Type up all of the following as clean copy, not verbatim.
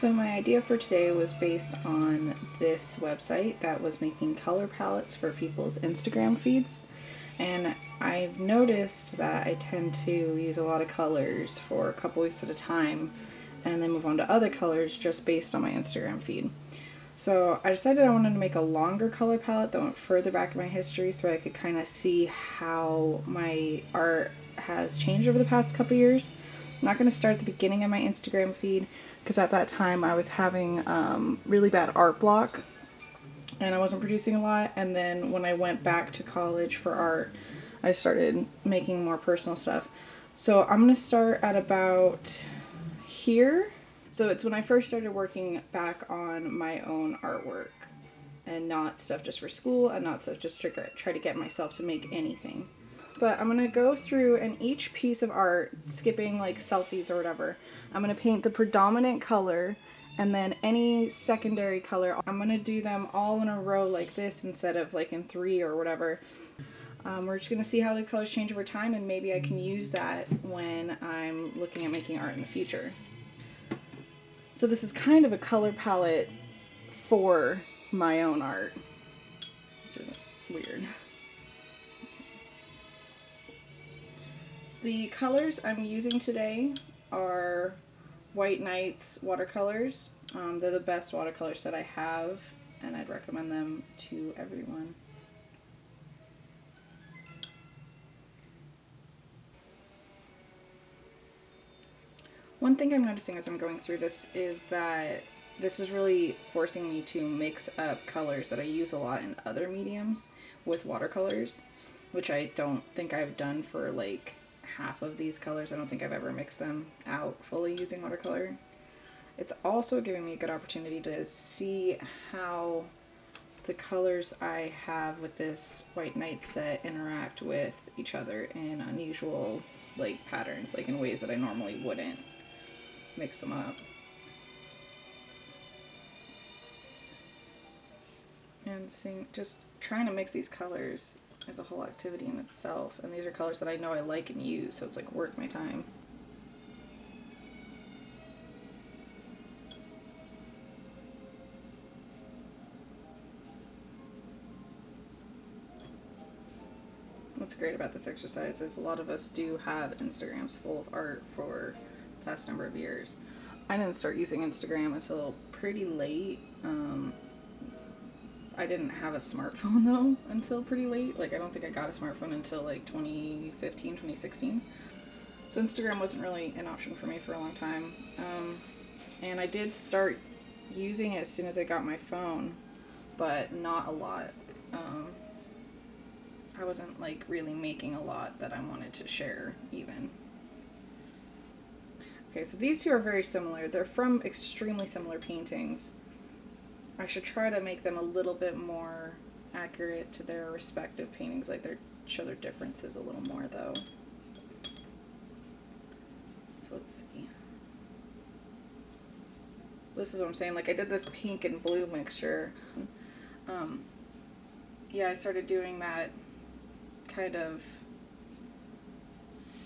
So my idea for today was based on this website that was making color palettes for people's Instagram feeds, and I've noticed that I tend to use a lot of colors for a couple weeks at a time and then move on to other colors just based on my Instagram feed. So I decided I wanted to make a longer color palette that went further back in my history so I could kind of see how my art has changed over the past couple years. I'm not going to start at the beginning of my Instagram feed because at that time I was having really bad art block and I wasn't producing a lot, and then when I went back to college for art I started making more personal stuff. So I'm going to start at about here. So it's when I first started working back on my own artwork and not stuff just for school and not stuff just to try to get myself to make anything. But I'm going to go through, and each piece of art, skipping like selfies or whatever, I'm going to paint the predominant color and then any secondary color. I'm going to do them all in a row like this instead of like in 3 or whatever. We're just going to see how the colors change over time, and maybe I can use that when I'm looking at making art in the future. So this is kind of a color palette for my own art, which is weird. The colors I'm using today are White Nights watercolors. They're the best watercolors that I have, and I'd recommend them to everyone. One thing I'm noticing as I'm going through this is that this is really forcing me to mix up colors that I use a lot in other mediums with watercolors, which I don't think I've done for like half of these colors. I don't think I've ever mixed them out fully using watercolor. It's also giving me a good opportunity to see how the colors I have with this White Night set interact with each other in unusual like patterns, like in ways that I normally wouldn't mix them up. And just trying to mix these colors is a whole activity in itself, and these are colors that I know I like and use, so it's like worth my time. What's great about this exercise is a lot of us do have Instagrams full of art for the past number of years. I didn't start using Instagram until pretty late. I didn't have a smartphone though until pretty late. Like I don't think I got a smartphone until like 2015, 2016. So Instagram wasn't really an option for me for a long time. And I did start using it as soon as I got my phone, but not a lot. I wasn't like really making a lot that I wanted to share even. Okay, so these two are very similar. They're from extremely similar paintings. I should try to make them a little bit more accurate to their respective paintings, like show their differences a little more though. So let's see. This is what I'm saying, like I did this pink and blue mixture. Yeah, I started doing that kind of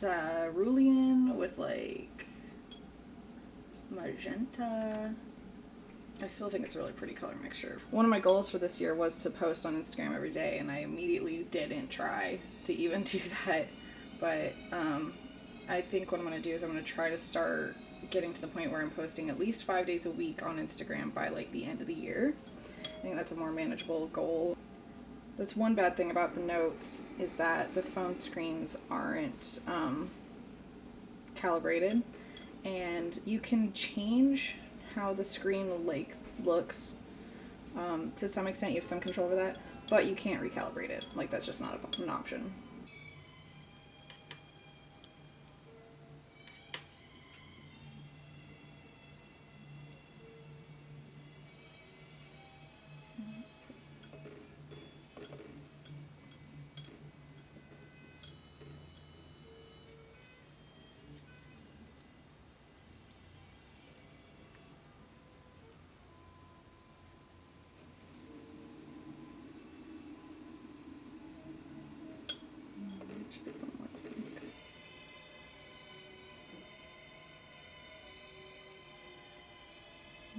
cerulean with like magenta. I still think it's a really pretty color mixture. One of my goals for this year was to post on Instagram every day, and I immediately didn't try to even do that. But I think what I'm going to do is I'm going to try to start getting to the point where I'm posting at least 5 days a week on Instagram by like the end of the year. I think that's a more manageable goal. That's one bad thing about the notes, is that the phone screens aren't calibrated, and you can change how the screen like looks. To some extent you have some control over that, but you can't recalibrate it. Like that's just not an option.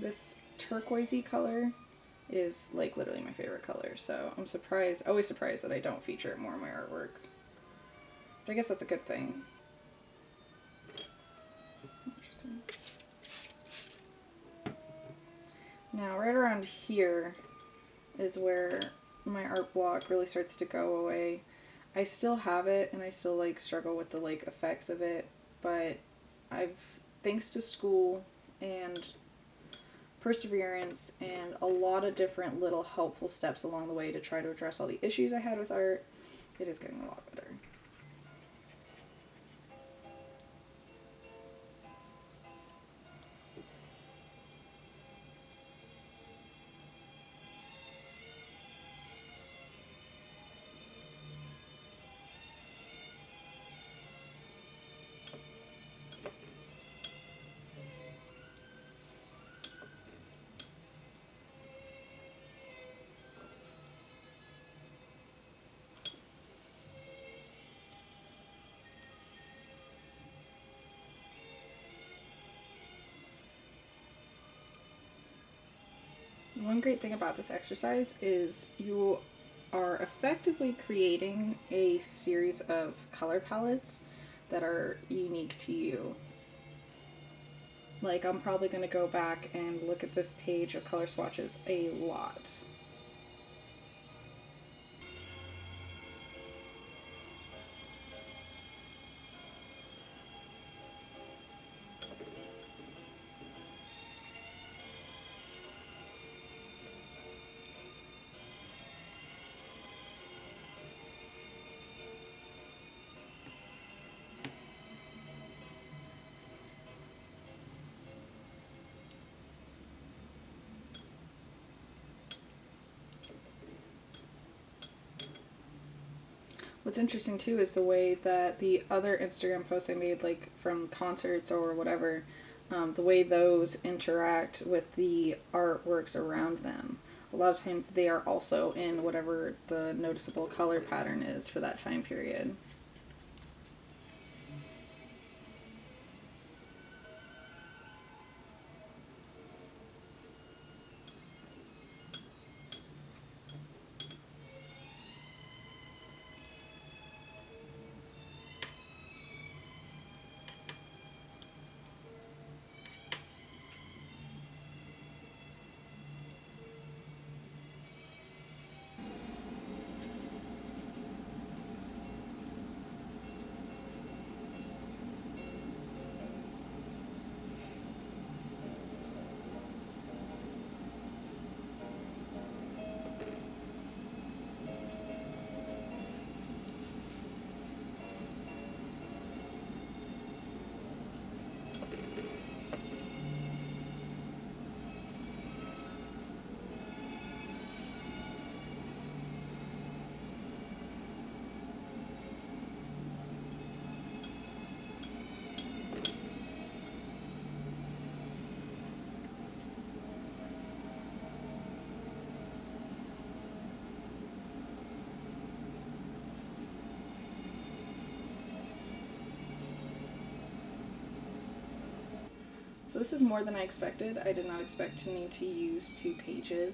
This turquoisey color is like literally my favorite color, so I'm surprised, always surprised that I don't feature it more in my artwork. But I guess that's a good thing. Interesting. Now right around here is where my art block really starts to go away. I still have it and I still like struggle with the like effects of it, but I've, thanks to school and perseverance and a lot of different little helpful steps along the way to try to address all the issues I had with art, it is getting a lot better. One great thing about this exercise is you are effectively creating a series of color palettes that are unique to you. Like, I'm probably going to go back and look at this page of color swatches a lot. What's interesting too is the way that the other Instagram posts I made, like from concerts or whatever, the way those interact with the artworks around them. A lot of times they are also in whatever the noticeable color pattern is for that time period. So this is more than I expected. I did not expect to need to use 2 pages,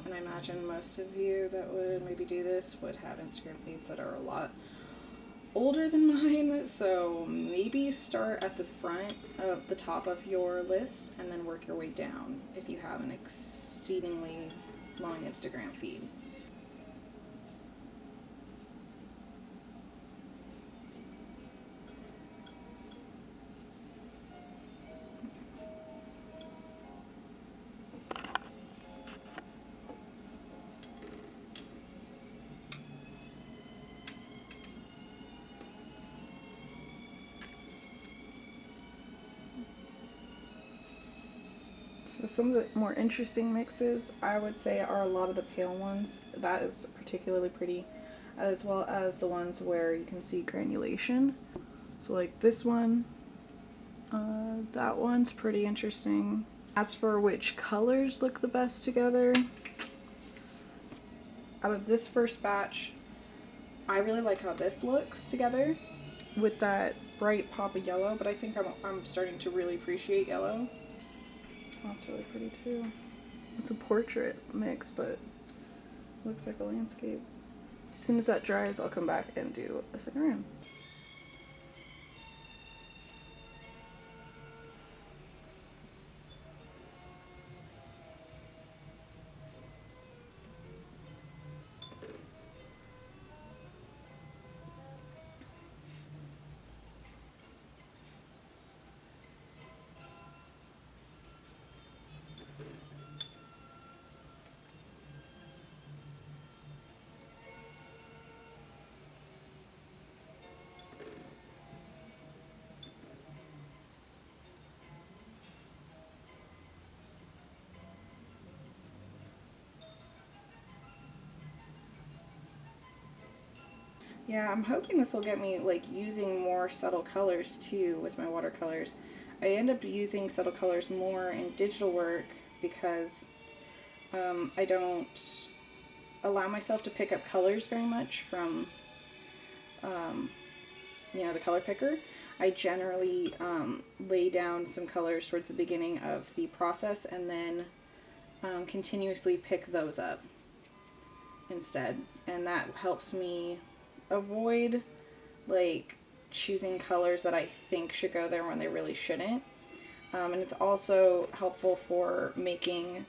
and I imagine most of you that would maybe do this would have Instagram feeds that are a lot older than mine, so maybe start at the front of the top of your list and then work your way down if you have an exceedingly long Instagram feed. So some of the more interesting mixes, I would say, are a lot of the pale ones. That is particularly pretty, as well as the ones where you can see granulation. So like this one, that one's pretty interesting. As for which colors look the best together, out of this first batch, I really like how this looks together with that bright pop of yellow, but I think I'm starting to really appreciate yellow. That's really pretty too. It's a portrait mix, but looks like a landscape. As soon as that dries, I'll come back and do a second round. Yeah, I'm hoping this will get me like using more subtle colors too with my watercolors. I end up using subtle colors more in digital work because I don't allow myself to pick up colors very much from you know, the color picker. I generally lay down some colors towards the beginning of the process and then continuously pick those up instead, and that helps me avoid like choosing colors that I think should go there when they really shouldn't. And it's also helpful for making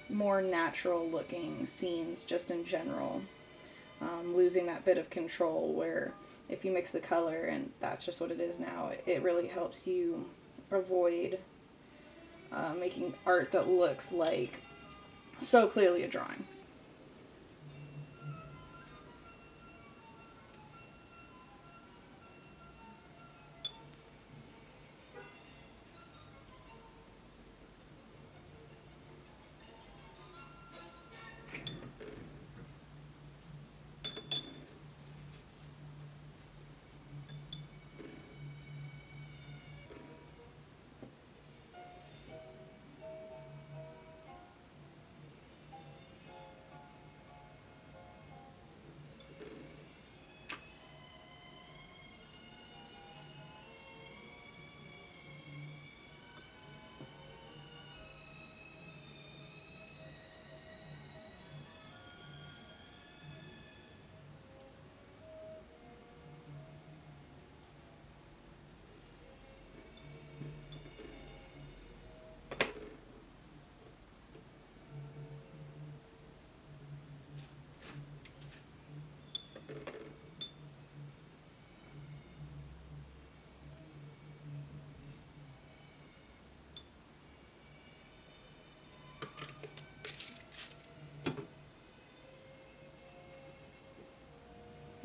more natural looking scenes just in general. Losing that bit of control where if you mix the color and that's just what it is now, it really helps you avoid making art that looks like so clearly a drawing.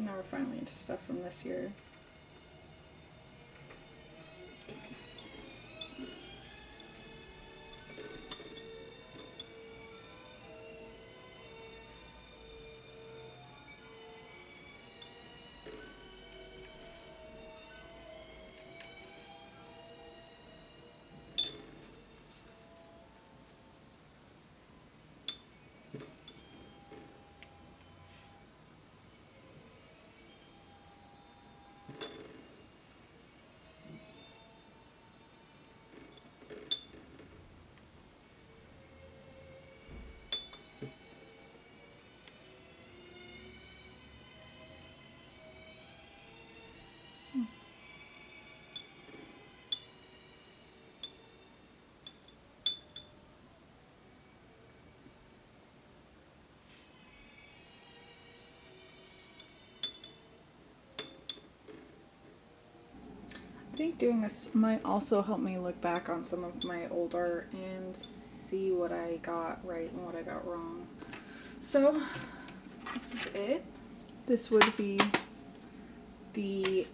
Now we're finally into stuff from this year. I think doing this might also help me look back on some of my old art and see what I got right and what I got wrong. So, this is it. This would be the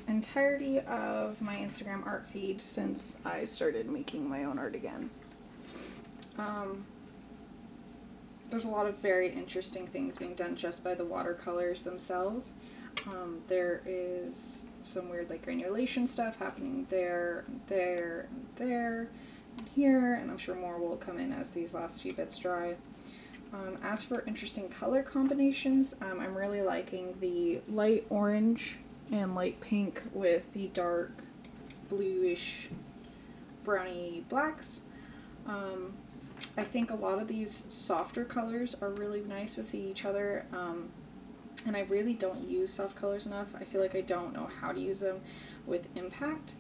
entirety of my Instagram art feed since I started making my own art again. There's a lot of very interesting things being done just by the watercolors themselves. There is some weird like granulation stuff happening there, there, there, and here, and I'm sure more will come in as these last few bits dry. As for interesting color combinations, I'm really liking the light orange and light pink with the dark bluish browny blacks. I think a lot of these softer colors are really nice with each other, and I really don't use soft colors enough. I feel like I don't know how to use them with impact,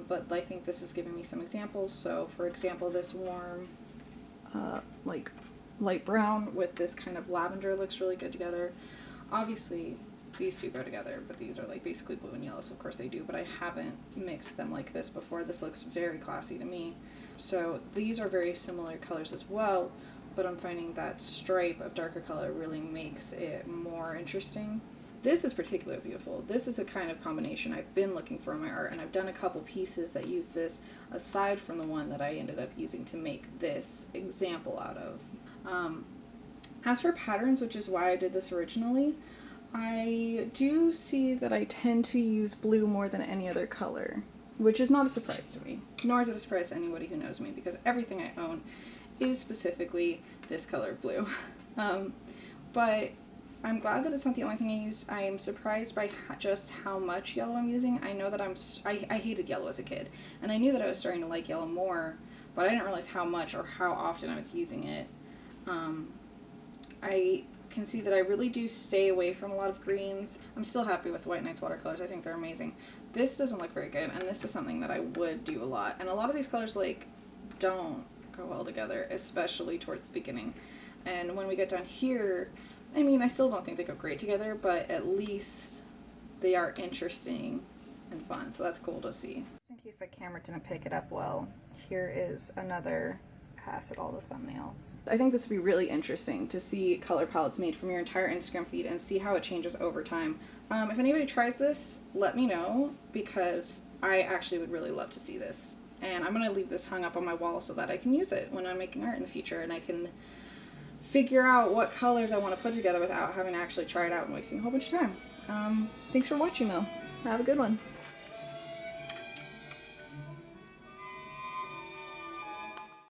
but I think this is giving me some examples. So for example, this warm like light brown with this kind of lavender looks really good together. Obviously these two go together, but these are like basically blue and yellow, so of course they do, but I haven't mixed them like this before. This looks very classy to me. So these are very similar colors as well, but I'm finding that stripe of darker color really makes it more interesting. This is particularly beautiful. This is a kind of combination I've been looking for in my art, and I've done a couple pieces that use this aside from the one that I ended up using to make this example out of. As for patterns, which is why I did this originally, I do see that I tend to use blue more than any other color, which is not a surprise to me, nor is it a surprise to anybody who knows me, because everything I own is specifically this color blue. But I'm glad that it's not the only thing I used. I am surprised by just how much yellow I'm using. I know that I hated yellow as a kid, and I knew that I was starting to like yellow more, but I didn't realize how much or how often I was using it. I can see that I really do stay away from a lot of greens. I'm still happy with White Nights watercolors. I think they're amazing. This doesn't look very good, and this is something that I would do a lot. And a lot of these colors like don't go well together, especially towards the beginning. And when we get down here, I mean, I still don't think they go great together, but at least they are interesting and fun, so that's cool to see. Just in case the camera didn't pick it up well, here is another pass at all the thumbnails. I think this would be really interesting to see color palettes made from your entire Instagram feed and see how it changes over time. If anybody tries this, let me know, because I actually would really love to see this. And I'm going to leave this hung up on my wall so that I can use it when I'm making art in the future, and I can figure out what colors I want to put together without having to actually try it out and wasting a whole bunch of time. Thanks for watching though. Have a good one.